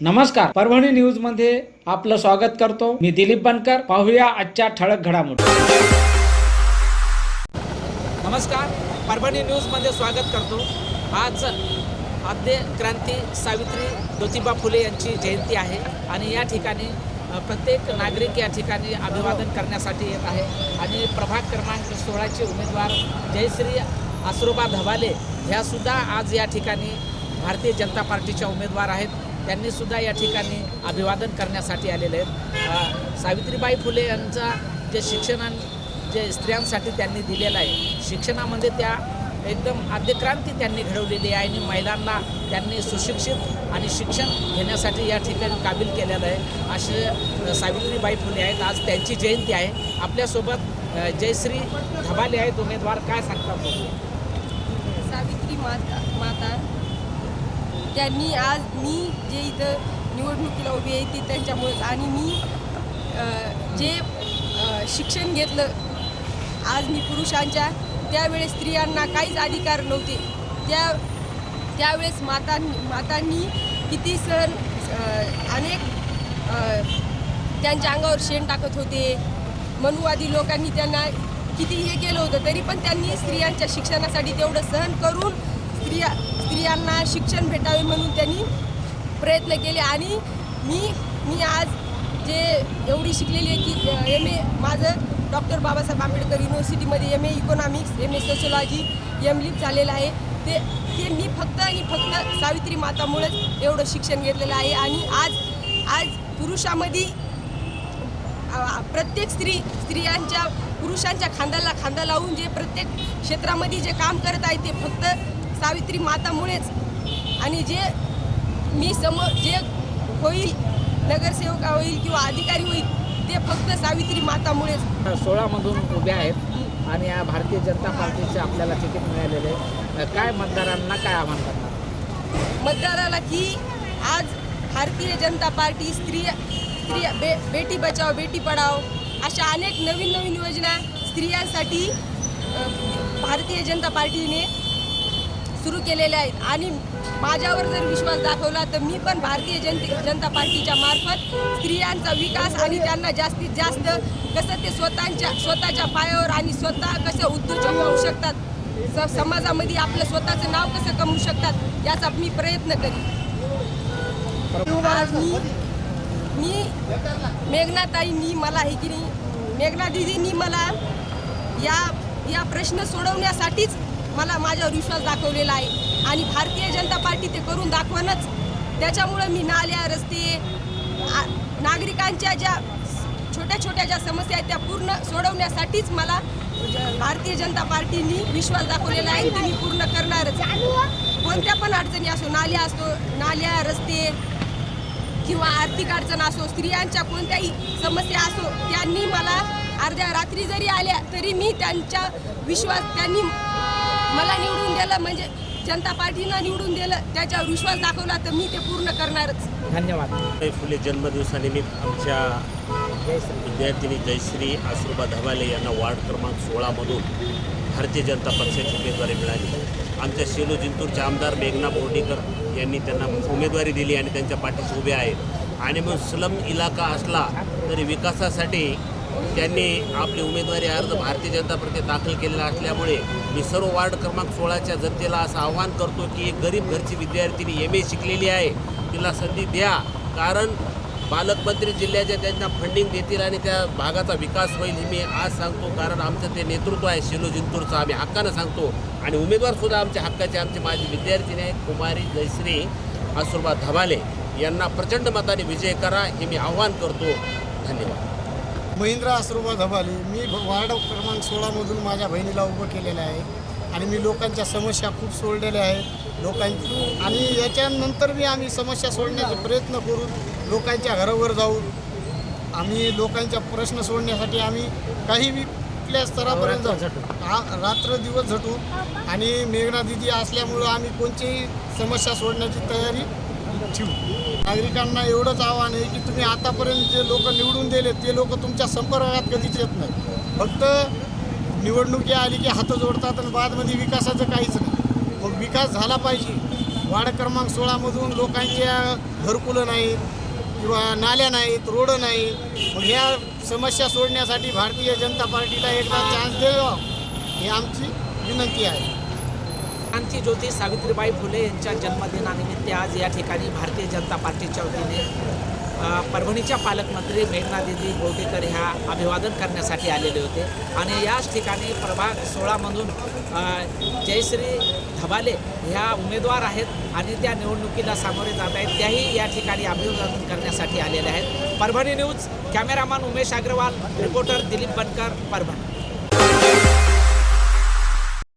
नमस्कार, परभणी न्यूज मध्ये आपलं स्वागत करतो. मी दिलीप बनकर. पाहूया आजच्या ठळक घडामोडी. नमस्कार, परभणी न्यूज मध्ये स्वागत करतो. आज आद्य क्रांती सावित्री ज्योतिबा फुले यांची जयंती आहे आणि या ठिकाणी प्रत्येक नागरिक या ठिकाणी अभिवादन करण्यासाठी येत आहे आणि प्रभाग क्रमांक 16चे उमेदवार जयश्री आसरोबा धबाले ह्यासुद्धा आज या ठिकाणी भारतीय जनता पार्टीच्या उमेदवार आहेत. त्यांनीसुद्धा या ठिकाणी अभिवादन करण्यासाठी आलेले आहेत. सावित्रीबाई फुले यांचा जे जे स्त्रियांसाठी त्यांनी दिलेलं आहे, शिक्षणामध्ये त्या एकदम आद्यक्रांती त्यांनी घडवलेली आहे आणि महिलांना त्यांनी सुशिक्षित आणि शिक्षण घेण्यासाठी या ठिकाणी काबिल केलेलं आहे. असे सावित्रीबाई फुले आहेत. आज त्यांची जयंती आहे. आपल्यासोबत जयश्री धबाले आहेत उमेदवार. काय सांगतात? सावित्री माता त्यांनी आज मी जे इथं निवडणुकीला उभी आहे ती त्यांच्यामुळेच, आणि मी जे शिक्षण घेतलं, आज मी पुरुषांच्या त्यावेळेस स्त्रियांना काहीच अधिकार नव्हते. त्यावेळेस मातांनी किती अनेक त्यांच्या अंगावर शेण टाकत होते. मनुवादी लोकांनी त्यांना किती हे केलं होतं, तरी पण त्यांनी स्त्रियांच्या शिक्षणासाठी तेवढं सहन करून स्त्रियांना शिक्षण भेटावे म्हणून त्यांनी प्रयत्न केले. आणि मी आज जे एवढी शिकलेली आहे की MA माझं डॉक्टर बाबासाहेब आंबेडकर युनिव्हर्सिटीमध्ये MA economics, MA sociology, MLib झालेलं आहे. ते मी फक्त आणि फक्त सावित्री मातामुळेच एवढं शिक्षण घेतलेलं आहे. आणि आज पुरुषामध्ये प्रत्येक स्त्रियांच्या पुरुषांच्या खांद्याला खांदा लावून जे प्रत्येक क्षेत्रामध्ये जे काम करत आहे ते फक्त सावित्री मातामुळेच. आणि जे जे होईल, नगरसेवक होईल किंवा अधिकारी होईल, ते फक्त सावित्री मातामुळेच. 16 मधून उभ्या आहेत आणि या भारतीय जनता पार्टीचे आपल्याला तिकीट मिळालेले आहे. काय मतदारांना काय आव्हान करणार? मतदाराला की आज भारतीय जनता पार्टी स्त्रिया बेटी बचाओ बेटी पढाओ अशा अनेक नवीन योजना स्त्रियांसाठी भारतीय जनता पार्टीने सुरू केलेल्या आहेत. आणि माझ्यावर जर विश्वास दाखवला तर मी पण भारतीय जनता पार्टीच्या मार्फत स्त्रियांचा विकास आणि त्यांना जास्तीत जास्त कसं ते स्वतःच्या पायावर आणि स्वतः कसं उद्योजक होऊ शकतात, समाजामध्ये आपलं स्वतःचं नाव कसं कमवू शकतात याचा मी प्रयत्न करीन. आज मी मेघनाताईंनी मला हे की नाही, मेघना दिदींनी मला या प्रश्न सोडवण्यासाठीच मला माझ्यावर विश्वास दाखवलेला आहे. आणि भारतीय जनता पार्टी ते करून दाखवणच. त्याच्यामुळं मी नाल्या, रस्ते, नागरिकांच्या ज्या छोट्या ज्या समस्या आहेत त्या पूर्ण सोडवण्यासाठीच मला भारतीय जनता पार्टीनी विश्वास दाखवलेला आहे. ती मी पूर्ण करणारच. कोणत्या पण अडचणी असो, नाल्या, रस्ते किंवा आर्थिक अडचण असो, स्त्रियांच्या कोणत्याही समस्या असो, त्यांनी मला अर्ध्या रात्री जरी आल्या तरी मी त्यांच्या त्यांनी मला निवडून दिलं, म्हणजे जनता पार्टीनं निवडून दिलं, त्याच्यावर विश्वास दाखवला तर मी ते पूर्ण करणारच. धन्यवाद. फुले जन्मदिवसानिमित्त आमच्या विद्यार्थिनी जयश्री आसरोबा धबाले यांना वार्ड क्रमांक 16मधून भारतीय जनता पक्षाची उमेदवारी मिळाली. आमच्या सेलू जिंतूरचे आमदार मेघना बोर्डीकर यांनी त्यांना उमेदवारी दिली आणि त्यांच्या पाठीशी उभे आहेत. आणि मग स्लम इलाका असला तरी विकासासाठी त्यांनी आपली उमेदवारी अर्ज भारतीय जनता पार्टी दाखल केलेला असल्यामुळे मी सर्व वार्ड क्रमांक 16च्या जनतेला असं आवाहन करतो की एक गरीब घरची विद्यार्थिनी MA शिकलेली आहे, तिला संधी द्या. कारण पालकमंत्री जिल्ह्याच्या त्यांना फंडिंग देतील आणि त्या भागाचा विकास होईल हे मी आज सांगतो. कारण आमचं ते नेतृत्व आहे सेलू जिंतूरचं, आम्ही हक्कानं सांगतो. आणि उमेदवारसुद्धा आमच्या हक्काचे आमचे माझी विद्यार्थिनी आहेत कुमारी जयश्री आसरोबा धबाले यांना प्रचंड मताने विजय करा हे मी आवाहन करतो. धन्यवाद. महेंद्र आसरोबा धबाले, मी वार्ड क्रमांक 16मधून माझ्या बहिणीला उभं केलेलं आहे. आणि मी लोकांच्या समस्या खूप सोडलेल्या आहेत लोकांची. आणि याच्यानंतर बी आम्ही समस्या सोडण्याचे प्रयत्न करून लोकांच्या घरावर जाऊन आम्ही लोकांच्या प्रश्न सोडण्यासाठी आम्ही काही बी कुठल्या स्तरापर्यंत रात्र दिवस झटून. आणि मेघना दिदी असल्यामुळं आम्ही कोणतीही समस्या सोडण्याची तयारी ठेवू. नागरिकांना एवढंच आव्हान आहे की तुम्ही आतापर्यंत जे लोक निवडून दिले ते लोक तुमच्या संपर्कात कधीच येत नाही. फक्त निवडणुकी आली की हात जोडतात आणि बादमध्ये विकासाचं काहीच नाही. मग विकास झाला पाहिजे. वार्ड क्रमांक 16मधून लोकांच्या घरकुलं नाहीत किंवा नाल्या नाहीत, रोड नाहीत. मग ह्या समस्या सोडण्यासाठी भारतीय जनता पार्टीला एकदा चान्स द्यावा ही आमची विनंती आहे. क्रांती ज्योती सावित्रीबाई फुले यांच्या जन्मदिनानिमित्त आज या ठिकाणी भारतीय जनता पार्टीच्या वतीने परभणीच्या पालकमंत्री मेघनादिदी बोर्डीकर ह्या अभिवादन करण्यासाठी आलेले होते आणि याच ठिकाणी प्रभाग 16मधून जयश्री धबाले ह्या उमेदवार आहेत आणि त्या निवडणुकीला सामोरे जात आहेत. त्याही या ठिकाणी अभिवादन करण्यासाठी आलेल्या आहेत. Parbhani news, cameraman Umesh Agarwal, reporter Dilip Bankar, Parbhani.